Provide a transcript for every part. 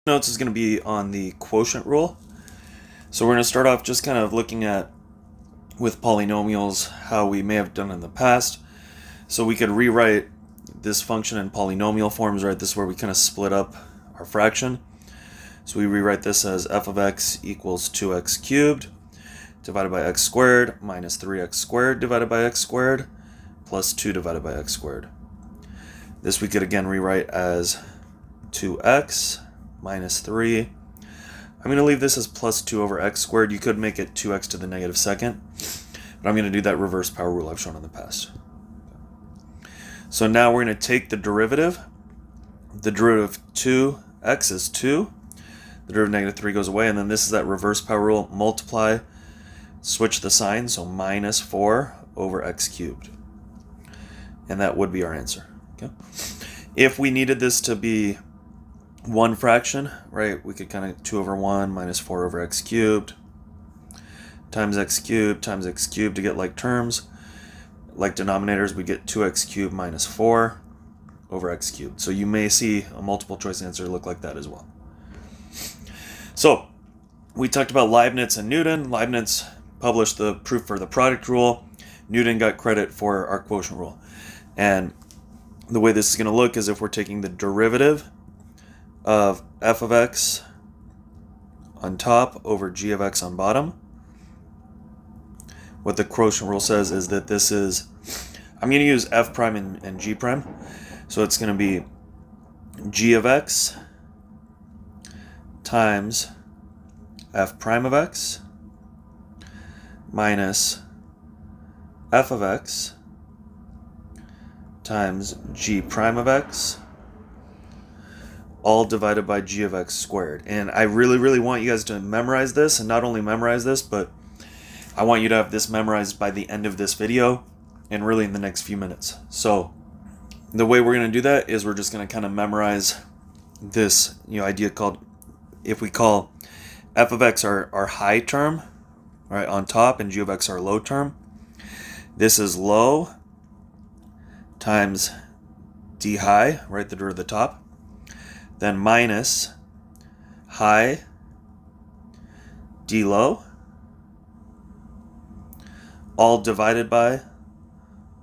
Notes is going to be on the quotient rule. So we're going to start off just kind of looking at, with polynomials, how we may have done in the past. So we could rewrite this function in polynomial forms, right? This is where we kind of split up our fraction. So we rewrite this as f of x equals 2x cubed divided by x squared minus 3x squared divided by x squared plus 2 divided by x squared. This we could again rewrite as 2x minus 3. I'm going to leave this as plus 2 over x squared. You could make it 2x to the negative second, but I'm going to do that reverse power rule I've shown in the past. So now we're going to take the derivative. The derivative of 2x is 2. The derivative of negative 3 goes away, and then this is that reverse power rule. Multiply, switch the sign, so minus 4 over x cubed. And that would be our answer. Okay. If we needed this to be one fraction, right, we could kind of 2 over 1 minus 4 over x cubed times x cubed to get like terms. Like denominators, we get 2x cubed minus 4 over x cubed. So you may see a multiple choice answer look like that as well. So we talked about Leibniz and Newton. Leibniz published the proof for the product rule. Newton got credit for our quotient rule. And the way this is going to look is if we're taking the derivative of f of x on top over g of x on bottom. What the quotient rule says is that this is, I'm going to use f prime and g prime. So it's going to be g of x times f prime of x minus f of x times g prime of x all divided by g of x squared. And I really want you guys to memorize this, and not only memorize this, but I want you to have this memorized by the end of this video and really in the next few minutes. So the way we're going to do that is we're just going to kind of memorize this idea called, if we call f of x our high term, right, on top, and g of x our low term, this is low times d high, right, the derivative of the top, then minus high d low, all divided by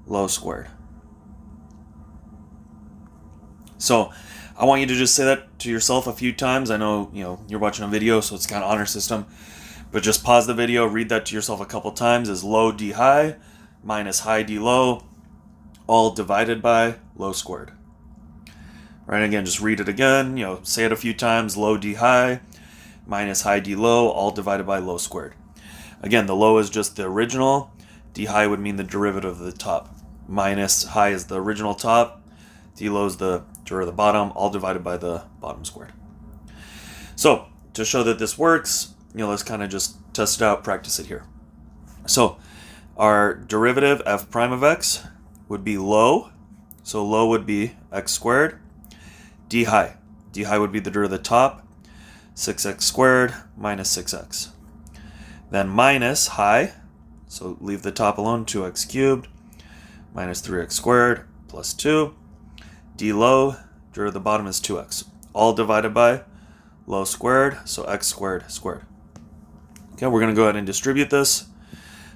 low squared. So I want you to just say that to yourself a few times. I know you're watching a video, so it's kind of honor system, but just pause the video, read that to yourself a couple times. Is low d high minus high d low, all divided by low squared. Right, again, just read it again, say it a few times. Low d high minus high d low, all divided by low squared. Again, the low is just the original. D high would mean the derivative of the top. Minus high is the original top. D low is the derivative of the bottom, all divided by the bottom squared. So to show that this works, let's kind of just test it out, practice it here. So our derivative f prime of x would be low. So low would be x squared. D high would be the derivative of the top, 6x squared minus 6x. Then minus high, so leave the top alone, 2x cubed minus 3x squared plus 2. D low, derivative of the bottom is 2x. All divided by low squared, so x squared squared. Okay, we're going to go ahead and distribute this.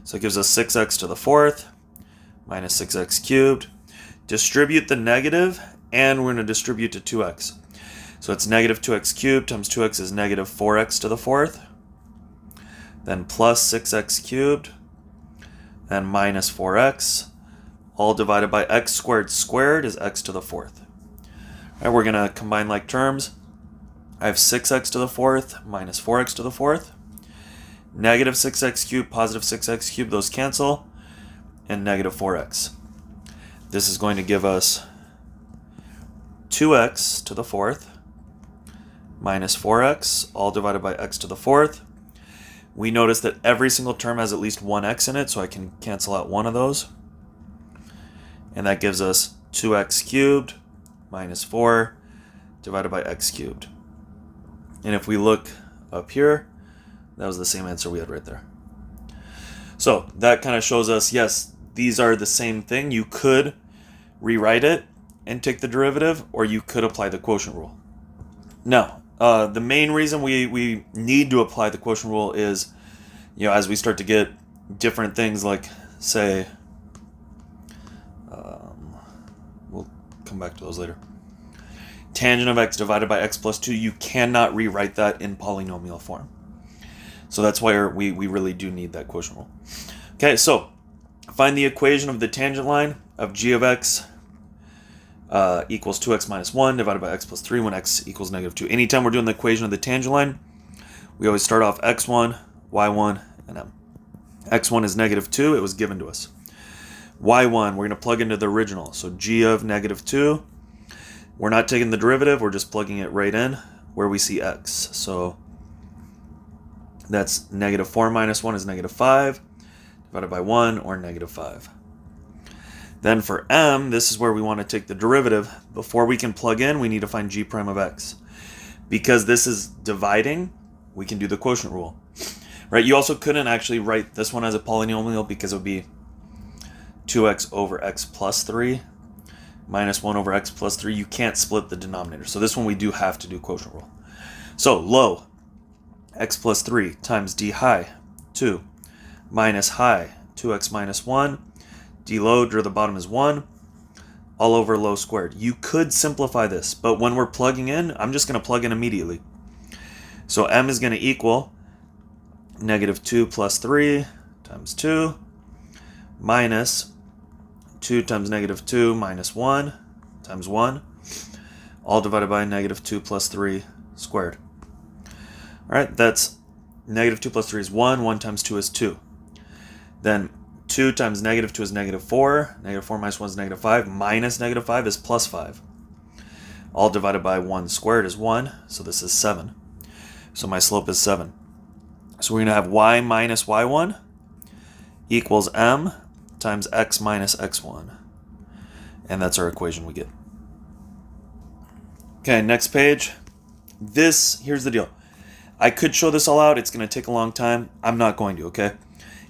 So it gives us 6x to the fourth minus 6x cubed. Distribute the negative, and we're going to distribute to 2x. So it's negative 2x cubed times 2x is negative 4x to the fourth. Then plus 6x cubed, and minus 4x, all divided by x squared squared is x to the fourth. All right, we're going to combine like terms. I have 6x to the fourth minus 4x to the fourth. Negative 6x cubed, positive 6x cubed, those cancel, and negative 4x. This is going to give us 2x to the fourth minus 4x, all divided by x to the fourth. We notice that every single term has at least one x in it, so I can cancel out one of those. And that gives us 2x cubed minus 4 divided by x cubed. And if we look up here, that was the same answer we had right there. So that kind of shows us, yes, these are the same thing. You could rewrite it and take the derivative, or you could apply the quotient rule. Now, The main reason we need to apply the quotient rule is, as we start to get different things like, say, we'll come back to those later. Tangent of x divided by x plus 2, you cannot rewrite that in polynomial form. So that's why we really do need that quotient rule. Okay, so find the equation of the tangent line of g of x equals 2x minus 1 divided by x plus 3 when x equals negative 2. Anytime we're doing the equation of the tangent line, we always start off x1, y1, and m. x1 is negative 2. It was given to us. y1, we're going to plug into the original. So g of negative 2. We're not taking the derivative. We're just plugging it right in where we see x. So that's negative 4 minus 1 is negative 5 divided by 1, or negative 5. Then for m, this is where we want to take the derivative. Before we can plug in, we need to find g prime of x. Because this is dividing, we can do the quotient rule. Right? You also couldn't actually write this one as a polynomial because it would be 2x over x plus 3 minus 1 over x plus 3. You can't split the denominator. So this one we do have to do quotient rule. So low, x plus 3 times d high, 2, minus high, 2x minus 1, d low, to the bottom is 1, all over low squared. You could simplify this, but when we're plugging in, I'm just going to plug in immediately. So m is going to equal negative 2 plus 3 times 2 minus 2 times negative 2 minus 1 times 1, all divided by negative 2 plus 3 squared. All right, that's negative 2 plus 3 is 1. 1 times 2 is 2. Then 2 times negative 2 is negative 4. Negative 4 minus 1 is negative 5. Minus negative 5 is plus 5. All divided by 1 squared is 1. So this is 7. So my slope is 7. So we're going to have y minus y1 equals m times x minus x1. And that's our equation we get. Okay, next page. Here's the deal. I could show this all out. It's going to take a long time. I'm not going to, okay?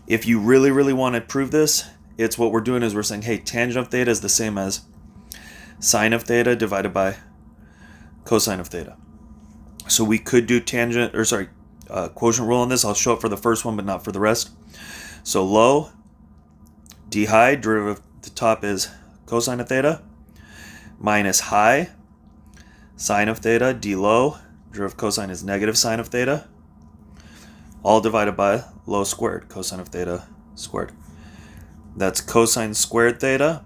If you really, really want to prove this, it's what we're doing is we're saying, hey, tangent of theta is the same as sine of theta divided by cosine of theta. So we could do quotient rule on this. I'll show it for the first one, but not for the rest. So low, d high, derivative at the top is cosine of theta, minus high, sine of theta, d low, derivative of cosine is negative sine of theta, all divided by low squared, cosine of theta squared. That's cosine squared theta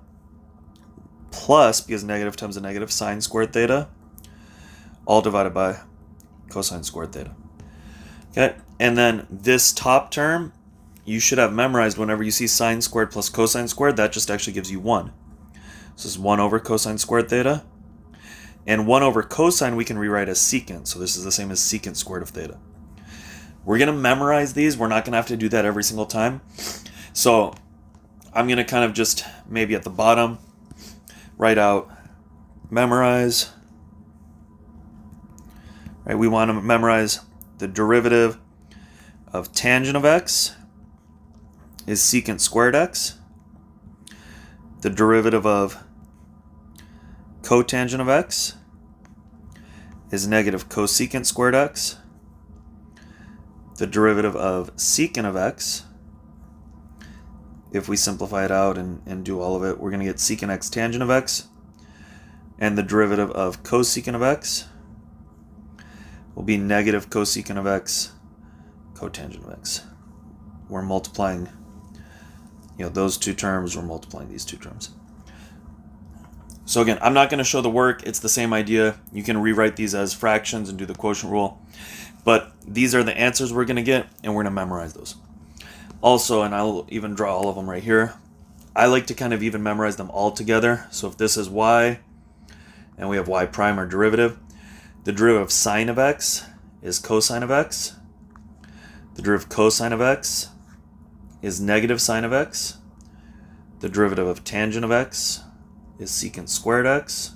plus, because negative times a negative, sine squared theta, all divided by cosine squared theta. Okay, and then this top term, you should have memorized whenever you see sine squared plus cosine squared, that just actually gives you 1. So this is 1 over cosine squared theta. And 1 over cosine we can rewrite as secant. So this is the same as secant squared of theta. We're going to memorize these. We're not going to have to do that every single time. So I'm going to kind of just maybe at the bottom write out memorize. Right, we want to memorize the derivative of tangent of x is secant squared x. The derivative of cotangent of x is negative cosecant squared x. The derivative of secant of x, if we simplify it out and do all of it, we're going to get secant x tangent of x. And the derivative of cosecant of x will be negative cosecant of x cotangent of x. We're multiplying, those two terms, we're multiplying these two terms. So again, I'm not going to show the work. It's the same idea. You can rewrite these as fractions and do the quotient rule. But these are the answers we're going to get, and we're going to memorize those. Also, and I'll even draw all of them right here, I like to kind of even memorize them all together. So if this is y, and we have y prime, our derivative, the derivative of sine of x is cosine of x. The derivative of cosine of x is negative sine of x. The derivative of tangent of x is secant squared x.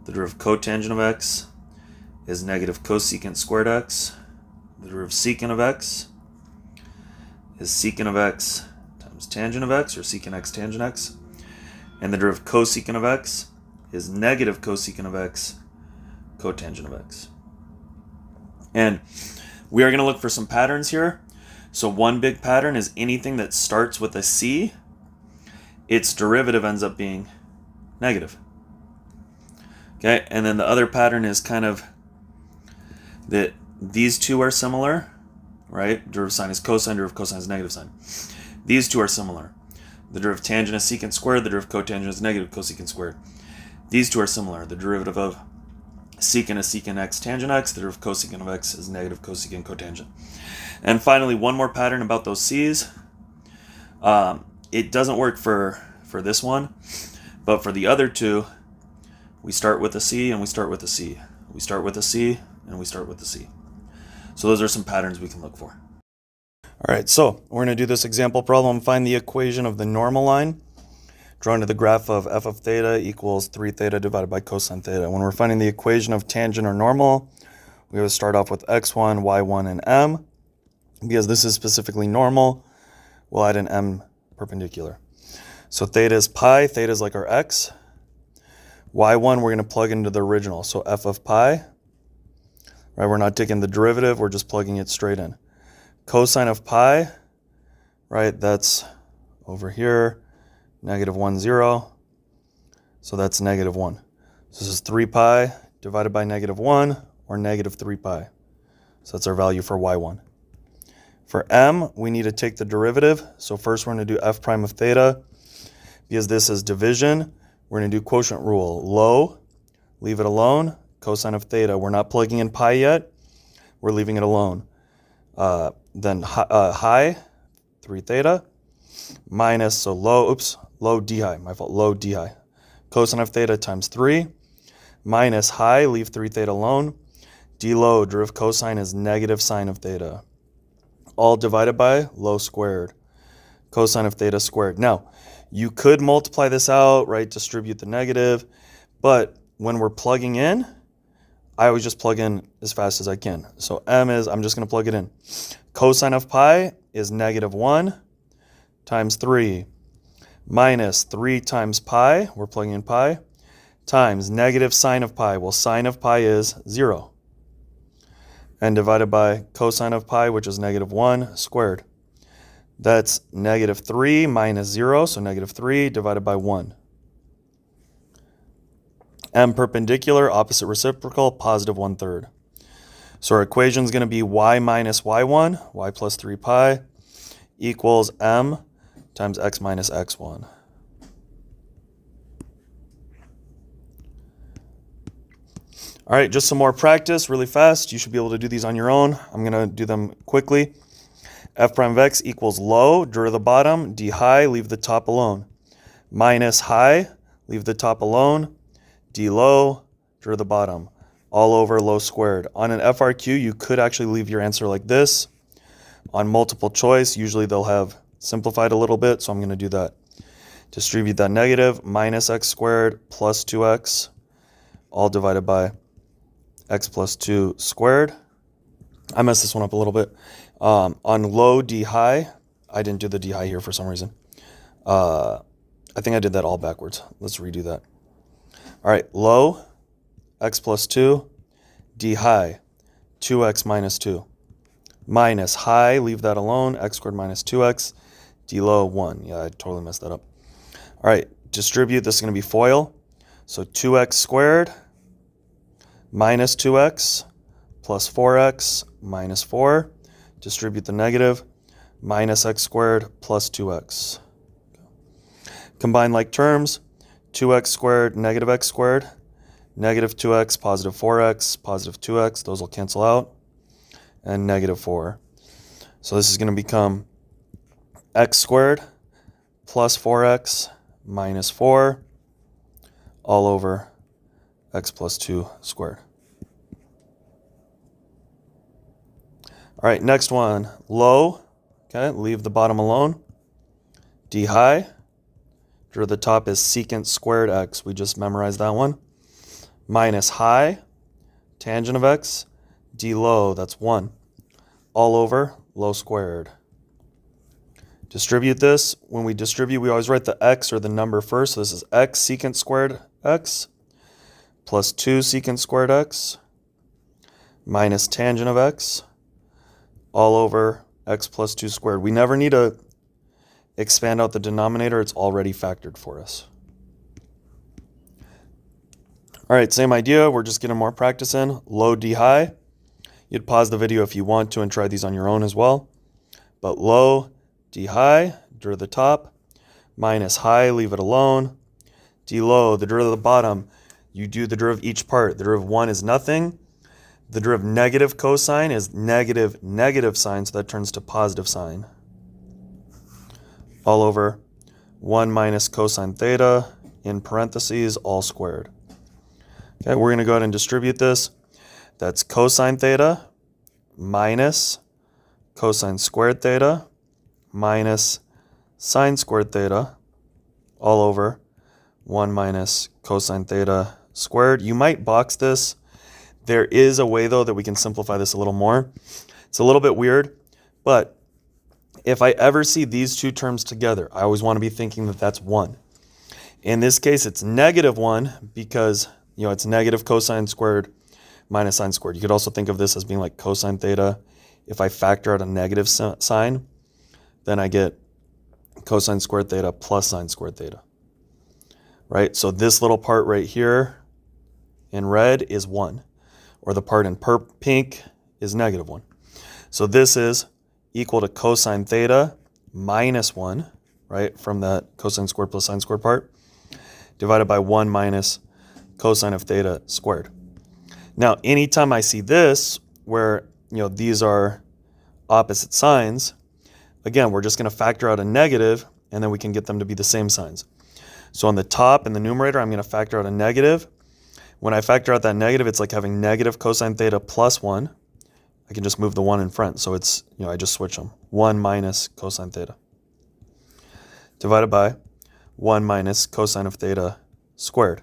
The derivative of cotangent of x is negative cosecant squared x. The derivative of secant of x is secant of x times tangent of x, or secant x tangent x. And the derivative of cosecant of x is negative cosecant of x cotangent of x. And we are going to look for some patterns here. So one big pattern is anything that starts with a c, its derivative ends up being negative. Okay, and then the other pattern is kind of that these two are similar, right? Derivative sine is cosine, derivative cosine is negative sine. These two are similar. The derivative tangent is secant squared, the derivative cotangent is negative cosecant squared. These two are similar. The derivative of secant is secant x tangent x, the derivative cosecant of x is negative cosecant cotangent. And finally, one more pattern about those c's. It doesn't work for this one, but for the other two, we start with a c and we start with a c. We start with a c and we start with a c. So those are some patterns we can look for. All right, so we're going to do this example problem. Find the equation of the normal line drawn to the graph of f of theta equals 3 theta divided by cosine theta. When we're finding the equation of tangent or normal, we always start off with x1, y1, and m. Because this is specifically normal, we'll add an m perpendicular. So theta is pi, theta is like our x. y1 we're going to plug into the original, so f of pi. Right, we're not taking the derivative, we're just plugging it straight in. Cosine of pi, right, that's over here, negative 1, 0. So that's negative 1. So this is 3 pi divided by negative 1, or negative 3 pi. So that's our value for y1. For m, we need to take the derivative. So first we're going to do f prime of theta. Because this is division, we're going to do quotient rule. Low, leave it alone. Cosine of theta, we're not plugging in pi yet. We're leaving it alone. Then high, 3 theta, minus, so low, low d high, my fault, low d high. Cosine of theta times 3, minus high, leave 3 theta alone. D low, derivative cosine is negative sine of theta. All divided by low squared. Cosine of theta squared. Now, you could multiply this out, right, distribute the negative, but when we're plugging in, I always just plug in as fast as I can. So m is, I'm just going to plug it in. Cosine of pi is negative 1 times 3 minus 3 times pi, we're plugging in pi, times negative sine of pi. Well, sine of pi is 0. And divided by cosine of pi, which is negative 1 squared. That's negative 3 minus 0, so negative 3 divided by 1. M perpendicular, opposite reciprocal, positive 1/3. So our equation is going to be y minus y1, y plus 3 pi, equals m times x minus x1. All right, just some more practice really fast. You should be able to do these on your own. I'm going to do them quickly. F prime of x equals low, derivative the bottom, d high, leave the top alone. Minus high, leave the top alone. D low, derivative the bottom. All over low squared. On an FRQ, you could actually leave your answer like this. On multiple choice, usually they'll have simplified a little bit, so I'm going to do that. Distribute that negative, minus x squared plus 2x, all divided by x plus 2 squared. I messed this one up a little bit. On low d high, I didn't do the d high here for some reason. I think I did that all backwards. Let's redo that. All right, low, x plus 2, d high, 2x minus 2. Minus high, leave that alone, x squared minus 2x, d low, 1. Yeah, I totally messed that up. All right, distribute, this is going to be FOIL. So 2x squared minus 2x plus 4x minus 4. Distribute the negative, minus x squared plus 2x. Combine like terms, 2x squared, negative x squared, negative 2x, positive 4x, positive 2x, those will cancel out, and negative 4. So this is going to become x squared plus 4x minus 4 all over x plus 2 squared. All right, next one, low, okay, leave the bottom alone. D high, derivative the top is secant squared x, we just memorized that one. Minus high, tangent of x, d low, that's 1. All over low squared. Distribute this. When we distribute, we always write the x or the number first. So this is x secant squared x plus 2 secant squared x minus tangent of x all over x plus 2 squared. We never need to expand out the denominator. It's already factored for us. All right, same idea. We're just getting more practice in. Low D high. You'd pause the video if you want to and try these on your own as well. But low D high, derivative of the top, minus high, leave it alone. D low, the derivative of the bottom, you do the derivative of each part. The derivative of 1 is nothing. The derivative of negative cosine is negative negative sign, so that turns to positive sign. All over 1 minus cosine theta, in parentheses, all squared. Okay, we're going to go ahead and distribute this. That's cosine theta minus cosine squared theta minus sine squared theta all over 1 minus cosine theta squared. You might box this. There is a way, though, that we can simplify this a little more. It's a little bit weird, but if I ever see these two terms together, I always want to be thinking that that's 1. In this case, it's negative 1 because, it's negative cosine squared minus sine squared. You could also think of this as being like cosine theta. If I factor out a negative sign, then I get cosine squared theta plus sine squared theta. Right? So this little part right here in red is 1, or the part in pink is negative 1. So this is equal to cosine theta minus 1, right, from that cosine squared plus sine squared part, divided by 1 minus cosine of theta squared. Now, anytime I see this, where, these are opposite signs, again, we're just going to factor out a negative, and then we can get them to be the same signs. So on the top, in the numerator, I'm going to factor out a negative. When I factor out that negative, it's like having negative cosine theta plus 1. I can just move the 1 in front. So it's, I just switch them. 1 minus cosine theta divided by 1 minus cosine of theta squared.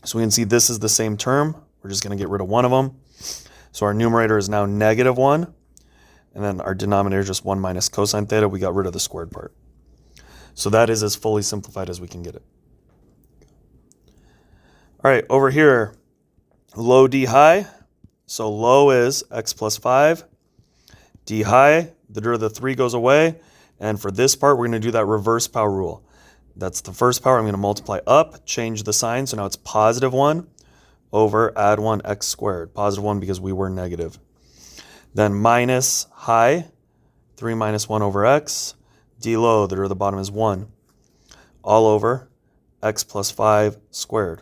So we can see this is the same term. We're just going to get rid of one of them. So our numerator is now negative 1. And then our denominator is just 1 minus cosine theta. We got rid of the squared part. So that is as fully simplified as we can get it. All right, over here, low D high. So low is x plus 5. D high, the derivative of the 3 goes away. And for this part, we're going to do that reverse power rule. That's the first power. I'm going to multiply up, change the sign. So now it's positive 1 over add 1 x squared. Positive 1 because we were negative. Then minus high, 3 minus 1 over x. D low, the derivative of the bottom is 1. All over x plus 5 squared.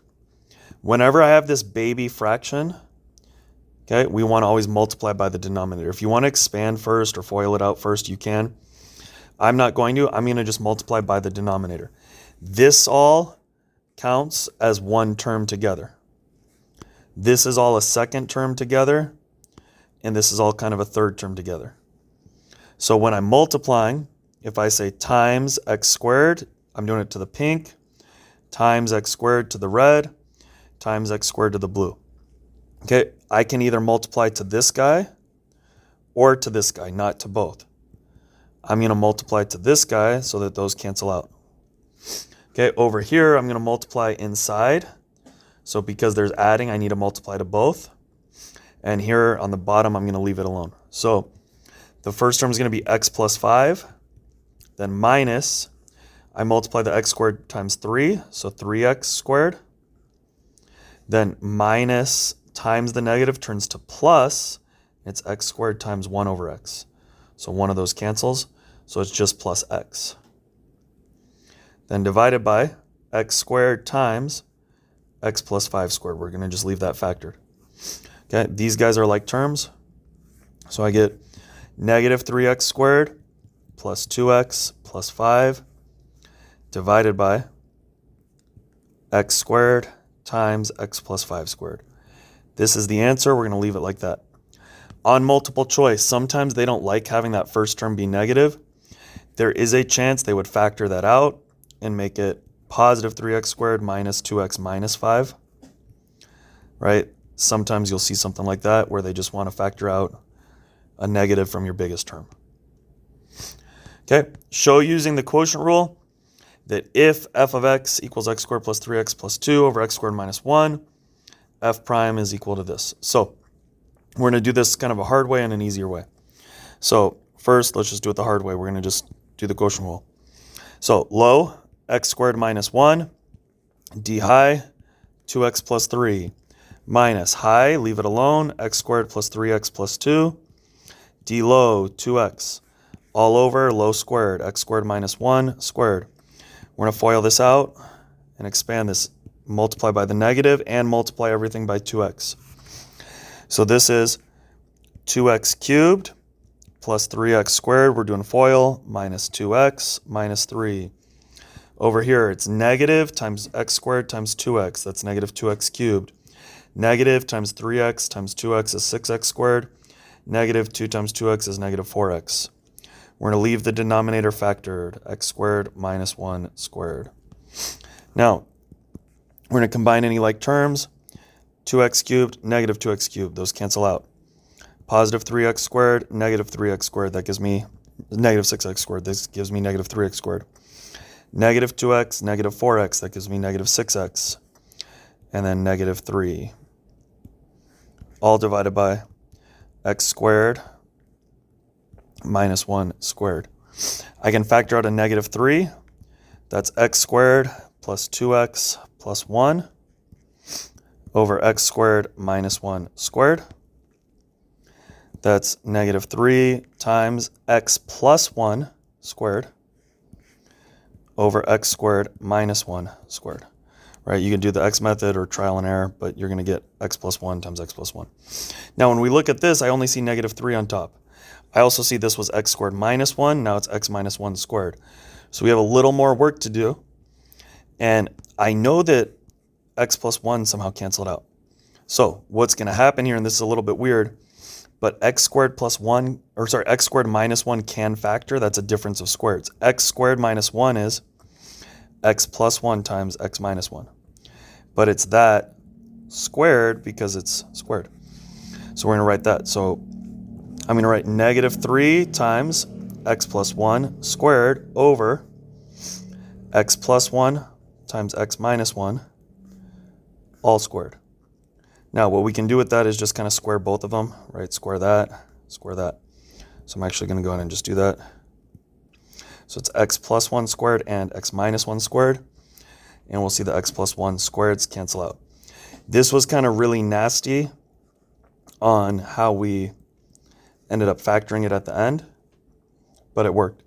Whenever I have this baby fraction, okay, we want to always multiply by the denominator. If you want to expand first or FOIL it out first, you can. I'm not going to. I'm going to just multiply by the denominator. This all counts as one term together. This is all a second term together, and this is all kind of a third term together. So when I'm multiplying, if I say times x squared, I'm doing it to the pink, times x squared to the red, times x squared to the blue. Okay, I can either multiply to this guy or to this guy, not to both. I'm going to multiply to this guy so that those cancel out. Okay, over here, I'm going to multiply inside. So because there's adding, I need to multiply to both. And here on the bottom, I'm going to leave it alone. So the first term is going to be x plus 5. Then minus, I multiply the x squared times 3, so 3x squared. Then minus times the negative turns to plus. It's x squared times 1 over x. So one of those cancels. So it's just plus x. Then divided by x squared times x plus 5 squared. We're going to just leave that factored. Okay, these guys are like terms. So I get negative 3x squared plus 2x plus 5 divided by x squared times x plus 5 squared. This is the answer. We're going to leave it like that. On multiple choice, sometimes they don't like having that first term be negative. There is a chance they would factor that out and make it positive 3x squared minus 2x minus 5. Right? Sometimes you'll see something like that where they just want to factor out a negative from your biggest term. Okay, show using the quotient rule that if f of x equals x squared plus 3x plus 2 over x squared minus 1, f prime is equal to this. So We're going to do this kind of a hard way and an easier way. So first, let's just do it the hard way. We're going to just do the quotient rule. So low, x squared minus 1, d high, 2x plus 3, minus high, leave it alone, x squared plus 3x plus 2, d low, 2x, all over low squared, x squared minus 1 squared. We're going to FOIL this out and expand this, multiply by the negative, and multiply everything by 2x. So this is 2x cubed plus 3x squared. We're doing FOIL, minus 2x minus 3. Over here, it's negative times x squared times 2x. That's negative 2x cubed. Negative times 3x times 2x is 6x squared. Negative 2 times 2x is negative 4x. We're going to leave the denominator factored, x squared minus 1 squared. Now, we're going to combine any like terms. 2x cubed, negative 2x cubed. Those cancel out. Positive 3x squared, negative 3x squared. That gives me negative 6x squared. This gives me negative 3x squared. Negative 2x, negative 4x. That gives me negative 6x. And then negative 3. All divided by x squared minus 1 squared. I can factor out a negative 3. That's x squared plus 2x plus 1 over x squared minus 1 squared. That's negative 3 times x plus 1 squared over x squared minus 1 squared. Right? You can do the x method or trial and error, but you're going to get x plus 1 times x plus 1. Now, when we look at this, I only see negative 3 on top. I also see this was x squared minus 1. Now it's x minus 1 squared. So we have a little more work to do. And I know that x plus 1 somehow canceled out. So what's going to happen here, and this is a little bit weird, but x squared plus 1, or sorry, x squared minus 1 can factor. That's a difference of squareds. X squared minus 1 is x plus 1 times x minus 1. But it's that squared because it's squared. So we're going to write that. So I'm going to write negative 3 times x plus 1 squared over x plus 1 times x minus 1 all squared. Now what we can do with that is just kind of square both of them, right? Square that, square that. So I'm actually going to go ahead and just do that. So it's x plus 1 squared and x minus 1 squared. And we'll see the x plus 1 squareds cancel out. This was kind of really nasty on how we ended up factoring it at the end, but it worked.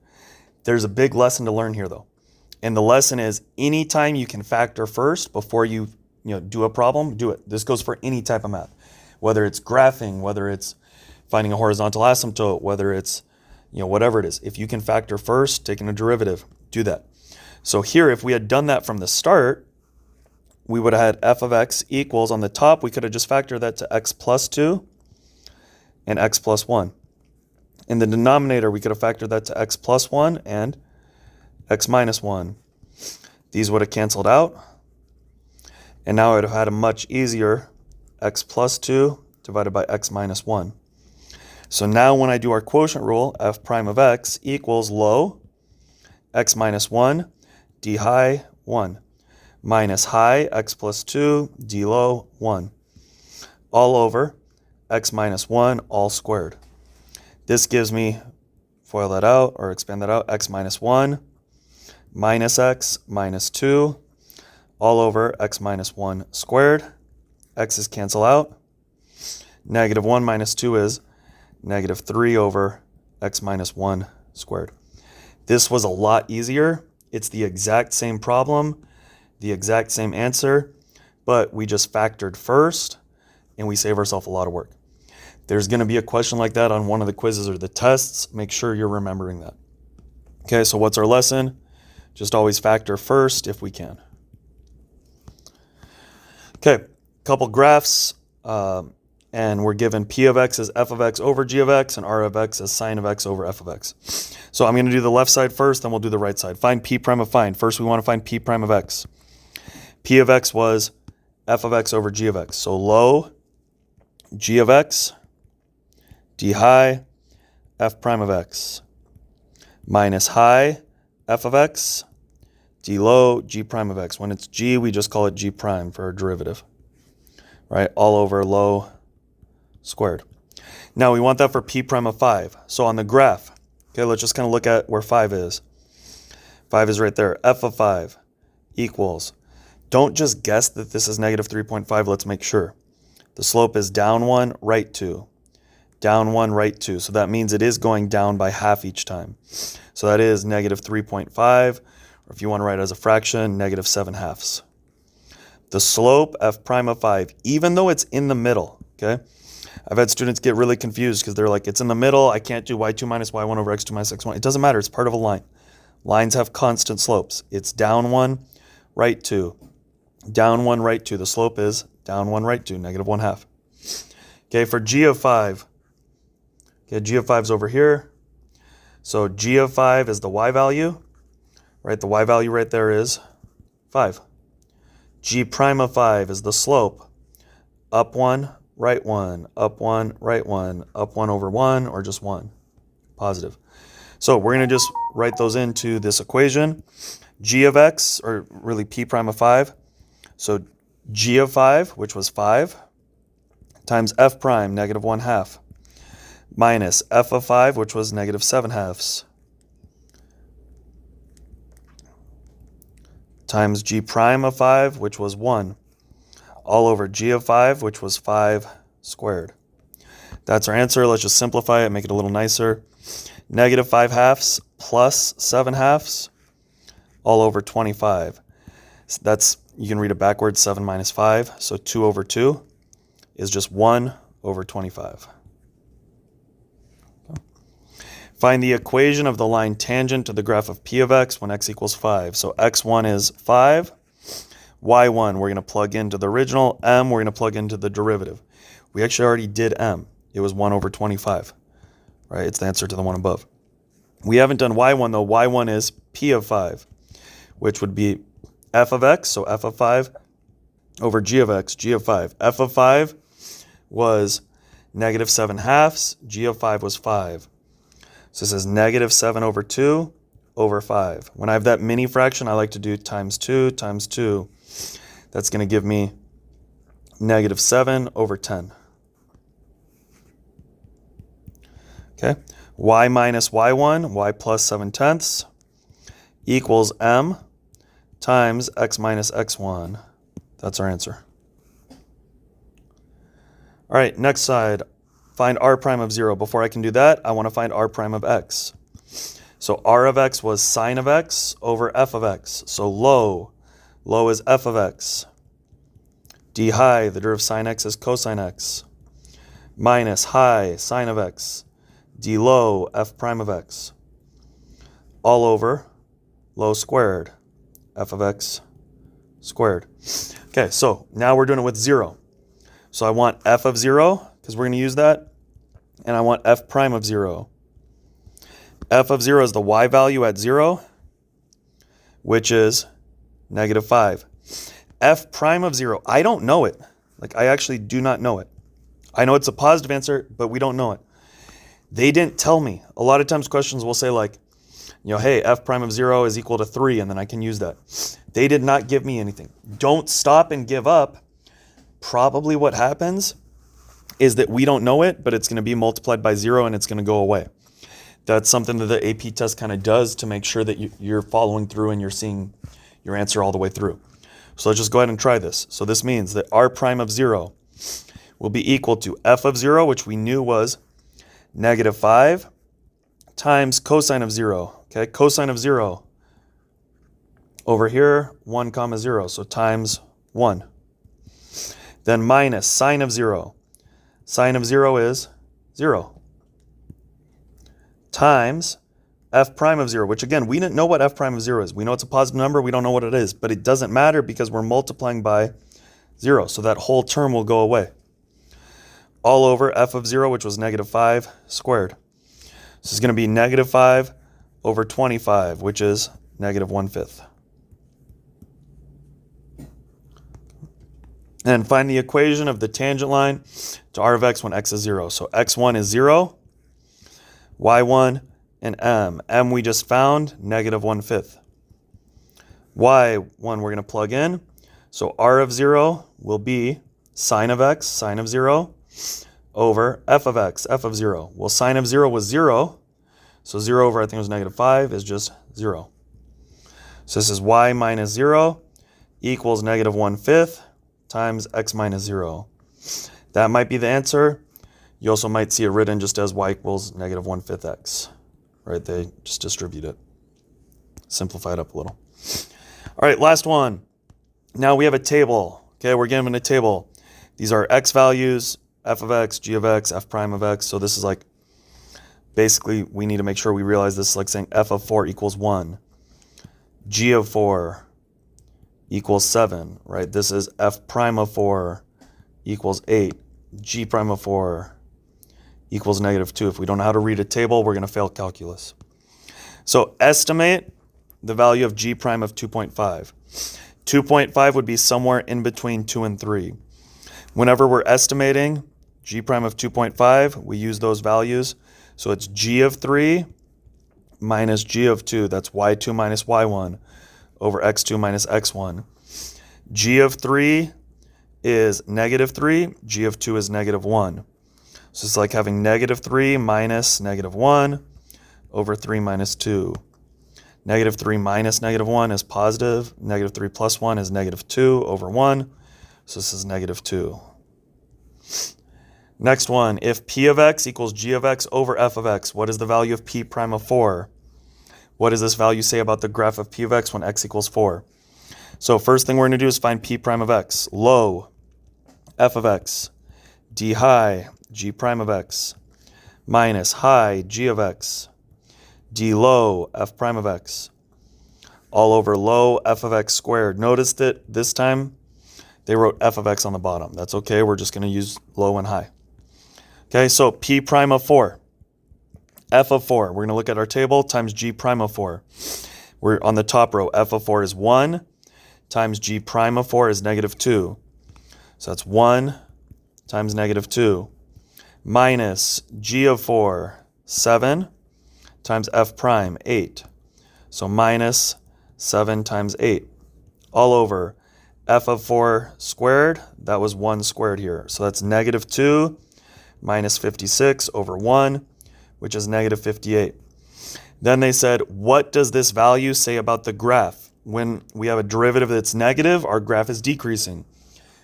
There's a big lesson to learn here, though. And the lesson is anytime you can factor first before you do a problem, do it. This goes for any type of math, whether it's graphing, whether it's finding a horizontal asymptote, whether it's whatever it is. If you can factor first, taking a derivative, do that. So here, if we had done that from the start, we would have had f of x equals, on the top, we could have just factored that to x plus 2 and x plus 1. In the denominator, we could have factored that to x plus 1 and x minus 1. These would have canceled out. And now I would have had a much easier x plus 2 divided by x minus 1. So now when I do our quotient rule, f prime of x equals low x minus 1 d high 1 minus high x plus 2 d low 1 all over x minus 1 all squared. This gives me, FOIL that out or expand that out, x minus 1 minus x minus 2 all over x minus 1 squared. X's cancel out. Negative 1 minus 2 is negative 3 over x minus 1 squared. This was a lot easier. It's the exact same problem, the exact same answer, but we just factored first and we save ourselves a lot of work. There's going to be a question like that on one of the quizzes or the tests. Make sure you're remembering that. Okay, so what's our lesson? Just always factor first if we can. Okay, couple graphs, and we're given p of x as f of x over g of x and r of x as sine of x over f of x. So I'm going to do the left side first, then we'll do the right side. Find p prime of phi. First we want to find p prime of x. P of x was f of x over g of x. So low g of x d high f prime of x minus high f of x d low g prime of x. When it's g, we just call it g prime for our derivative, right? All over low squared. Now we want that for p prime of 5. So on the graph, okay, let's just kind of look at where 5 is. 5 is right there. F of 5 equals, don't just guess that this is negative 3.5. Let's make sure. The slope is down 1, right 2. Down 1, right 2. So that means it is going down by half each time. So that is negative 3.5, or if you want to write it as a fraction, negative 7/2. The slope, f prime of 5, even though it's in the middle, okay? I've had students get really confused because they're like, it's in the middle, I can't do y2 minus y1 over x2 minus x1. It doesn't matter, it's part of a line. Lines have constant slopes. It's down 1, right 2. Down 1, right 2. The slope is down 1, right 2, negative 1/2. Okay, for g of 5, okay, g of 5 is over here. So g of 5 is the y value, right? The y value right there is 5. G prime of 5 is the slope, up 1, right 1, up 1, right 1, up 1 over 1, or just 1, positive. So we're going to just write those into this equation. G of x, or really p prime of 5. So g of 5, which was 5, times f prime, negative 1/2, minus f of 5, which was negative 7/2, times g prime of 5, which was 1, all over g of 5, which was 5 squared. That's our answer. Let's just simplify it, make it a little nicer. Negative 5/2 plus 7/2, all over 25. So that's, you can read it backwards, 7 minus 5. So 2 over 2 is just 1 over 25. Find the equation of the line tangent to the graph of p of x when x equals 5. So x1 is 5. y1, we're going to plug into the original. M, we're going to plug into the derivative. We actually already did m. It was 1 over 25. Right? It's the answer to the one above. We haven't done y1, though. y1 is p of 5, which would be f of x, so f of 5, over g of x, g of 5. F of 5 was negative 7/2. G of 5 was 5. So this is negative 7 over 2 over 5. When I have that mini fraction, I like to do times 2 times 2. That's going to give me negative 7 over 10. Okay, y minus y1, y plus 7/10 equals m times x minus x1. That's our answer. All right, next side. Find r prime of 0. Before I can do that, I want to find r prime of x. So r of x was sine of x over f of x. So low is f of x. D high, the derivative of sine x is cosine x. Minus high, sine of x. D low, f prime of x. All over low squared, f of x squared. Okay, so now we're doing it with 0. So I want f of 0, because we're going to use that. And I want f prime of 0. F of 0 is the y value at 0, which is negative 5. F prime of 0, I don't know it. Like, I actually do not know it. I know it's a positive answer, but we don't know it. They didn't tell me. A lot of times questions will say like, you know, hey, f prime of 0 is equal to 3, and then I can use that. They did not give me anything. Don't stop and give up. Probably what happens is that we don't know it, but it's going to be multiplied by 0 and it's going to go away. That's something that the AP test kind of does to make sure that you're following through and you're seeing your answer all the way through. So let's just go ahead and try this. So this means that r prime of 0 will be equal to f of 0, which we knew was negative 5, times cosine of 0. Okay, cosine of 0 over here, 1 comma 0, so times 1. Then minus sine of 0. Sine of 0 is 0. Times f prime of 0, which again, we didn't know what f prime of 0 is. We know it's a positive number. We don't know what it is, but it doesn't matter because we're multiplying by 0. So that whole term will go away. All over f of 0, which was negative 5 squared. This is going to be negative 5 over 25, which is negative 1/5. And find the equation of the tangent line to r of x when x is 0. So x1 is 0, y1, and m. M we just found, negative 1/5. y1 we're going to plug in. So r of 0 will be sine of x, sine of 0, over f of x, f of 0. Well, sine of 0 was 0, so 0 over, I think it was negative 5, is just 0. So this is y minus 0 equals negative 1/5 times x minus 0. That might be the answer. You also might see it written just as y equals negative 1/5 x. Right, they just distribute it. Simplify it up a little. All right, last one. Now we have a table. Okay, we're given a table. These are x values, f of x, g of x, f prime of x. So this is like, basically, we need to make sure we realize this is like saying f of 4 equals 1. G of 4 equals 7, right? This is f prime of 4 equals 8. G prime of 4 equals negative 2. If we don't know how to read a table, we're going to fail calculus. So estimate the value of g prime of 2.5. 2.5 would be somewhere in between 2 and 3. Whenever we're estimating g prime of 2.5, we use those values. So it's g of 3 minus g of 2. That's y2 minus y1 over x2 minus x1. G of 3 is negative 3. G of 2 is negative 1. So it's like having negative 3 minus negative 1 over 3 minus 2. Negative 3 minus negative 1 is positive. Negative 3 plus 1 is negative 2 over 1. So this is negative 2. Next one, if p of x equals g of x over f of x, what is the value of p prime of 4? What does this value say about the graph of p of x when x equals 4? So first thing we're going to do is find p prime of x. Low, f of x, d high, g prime of x, minus high, g of x, d low, f prime of x, all over low, f of x squared. Notice that this time they wrote f of x on the bottom. That's okay. We're just going to use low and high. Okay, so p prime of 4, f of 4. We're going to look at our table times g prime of 4. We're on the top row. F of 4 is 1 times g prime of 4 is negative 2. So that's 1 times negative 2 minus g of 4, 7 times f prime, 8. So minus 7 times 8 all over f of 4 squared. That was 1 squared here. So that's negative 2 minus 56 over 1, which is negative 58. Then they said, what does this value say about the graph? When we have a derivative that's negative, our graph is decreasing.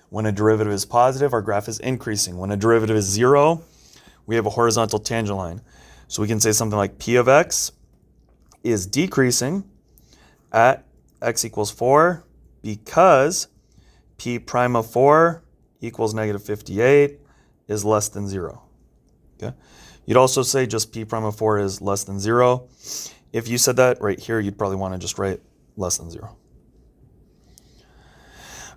When a derivative is positive, our graph is increasing. When a derivative is 0, we have a horizontal tangent line. So we can say something like p of x is decreasing at x equals 4 because p prime of 4 equals negative 58 is less than 0. Okay. You'd also say just p prime of 4 is less than 0. If you said that right here, you'd probably want to just write less than 0. All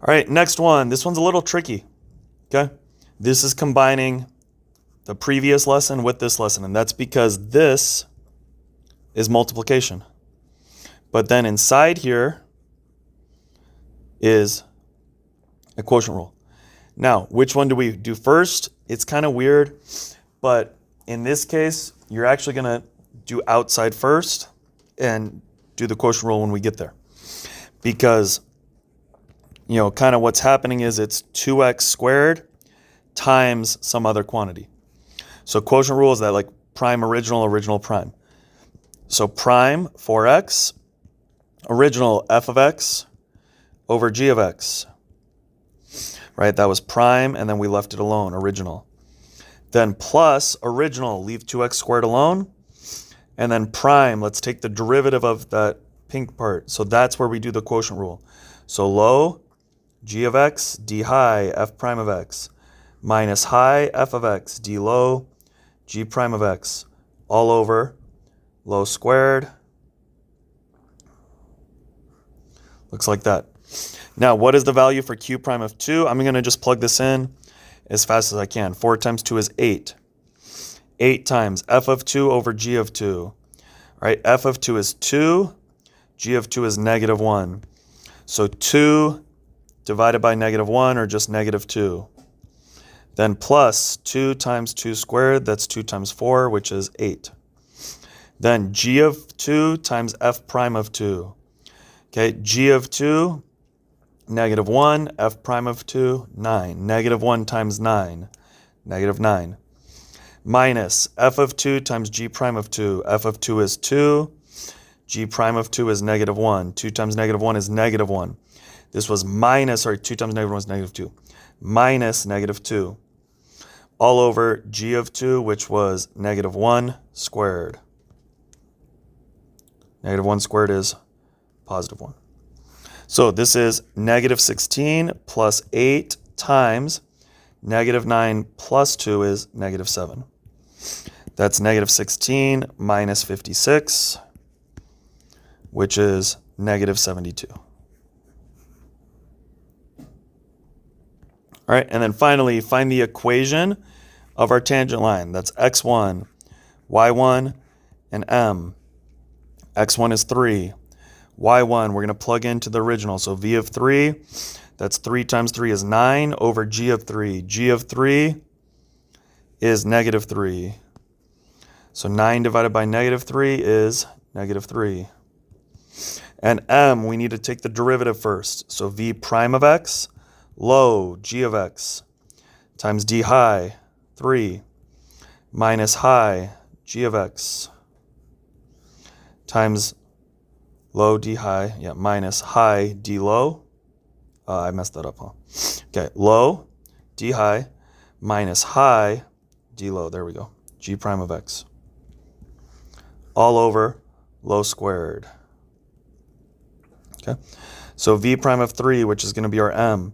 right, next one. This one's a little tricky. Okay. This is combining the previous lesson with this lesson, and that's because this is multiplication. But then inside here is a quotient rule. Now, which one do we do first? It's kind of weird, but in this case, you're actually going to do outside first and do the quotient rule when we get there. Because, kind of what's happening is it's 2x squared times some other quantity. So quotient rule is that like prime original prime. So prime 4x, original f of x over g of x. Right, that was prime, and then we left it alone, original. Then plus original, leave 2x squared alone. And then prime, let's take the derivative of that pink part. So that's where we do the quotient rule. So low, g of x, d high, f prime of x, minus high, f of x, d low, g prime of x, all over low squared. Looks like that. Now, what is the value for q prime of 2? I'm going to just plug this in as fast as I can. 4 times 2 is 8. 8 times f of 2 over g of 2. All right, f of 2 is 2. G of 2 is negative 1. So 2 divided by negative 1, or just negative 2. Then plus 2 times 2 squared, that's 2 times 4, which is 8. Then g of 2 times f prime of 2. Okay, g of 2, negative 1, f prime of 2, 9. Negative 1 times 9, negative 9. Minus f of 2 times g prime of 2. F of 2 is 2. G prime of 2 is negative 1. 2 times negative 1 is negative 1. This was minus, 2 times negative 1 is negative 2. Minus negative 2. All over g of 2, which was negative 1 squared. Negative 1 squared is positive 1. So this is negative 16 plus 8 times negative 9 plus 2 is negative 7. That's negative 16 minus 56, which is negative 72. All right, and then finally, find the equation of our tangent line. That's x1, y1, and m. x1 is 3. y1, we're going to plug into the original. So v of 3, that's 3 times 3 is 9 over g of 3. g of 3 is negative 3. So 9 divided by negative 3 is negative 3. And m, we need to take the derivative first. So v prime of x, low, g of x, times d high, 3, minus high, g of x, times low, d high, minus high, d low. I messed that up, huh? Okay, low, d high, minus high, d low. There we go. G prime of x. All over low squared. Okay, so v prime of 3, which is going to be our m.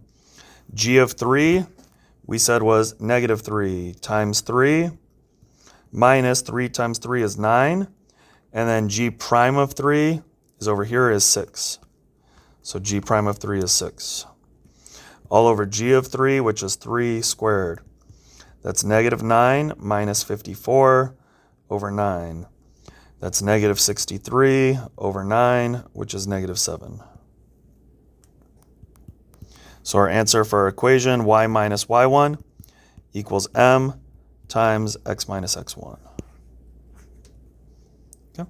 G of 3, we said was negative 3 times 3 minus 3 times 3 is 9. And then g prime of 3 is over here is 6. So g prime of 3 is 6. All over g of 3, which is 3 squared. That's negative 9 minus 54 over 9. That's negative 63 over 9, which is negative 7. So our answer for our equation, y minus y1 equals m times x minus x1. Okay.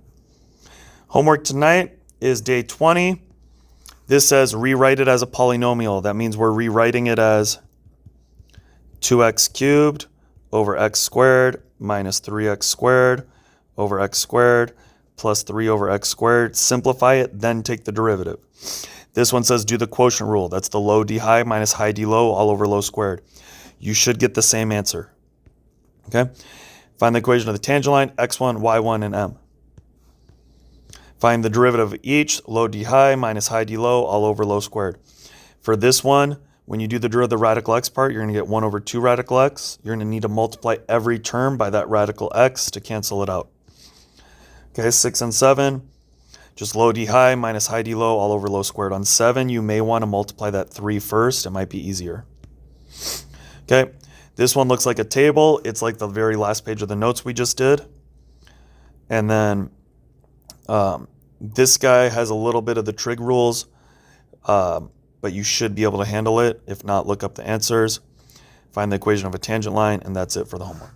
Homework tonight is day 20. This says rewrite it as a polynomial. That means we're rewriting it as 2x cubed over x squared minus 3x squared over x squared plus 3 over x squared. Simplify it, then take the derivative. This one says do the quotient rule. That's the low d high minus high d low all over low squared. You should get the same answer. Okay? Find the equation of the tangent line, x1, y1, and m. Find the derivative of each, low d high minus high d low all over low squared. For this one, when you do the derivative of the radical x part, you're going to get 1 over 2 radical x. You're going to need to multiply every term by that radical x to cancel it out. Okay, 6 and 7, just low d high minus high d low all over low squared. On 7, you may want to multiply that 3 first. It might be easier. Okay, this one looks like a table. It's like the very last page of the notes we just did. And then this guy has a little bit of the trig rules, but you should be able to handle it. If not, look up the answers, find the equation of a tangent line, and that's it for the homework.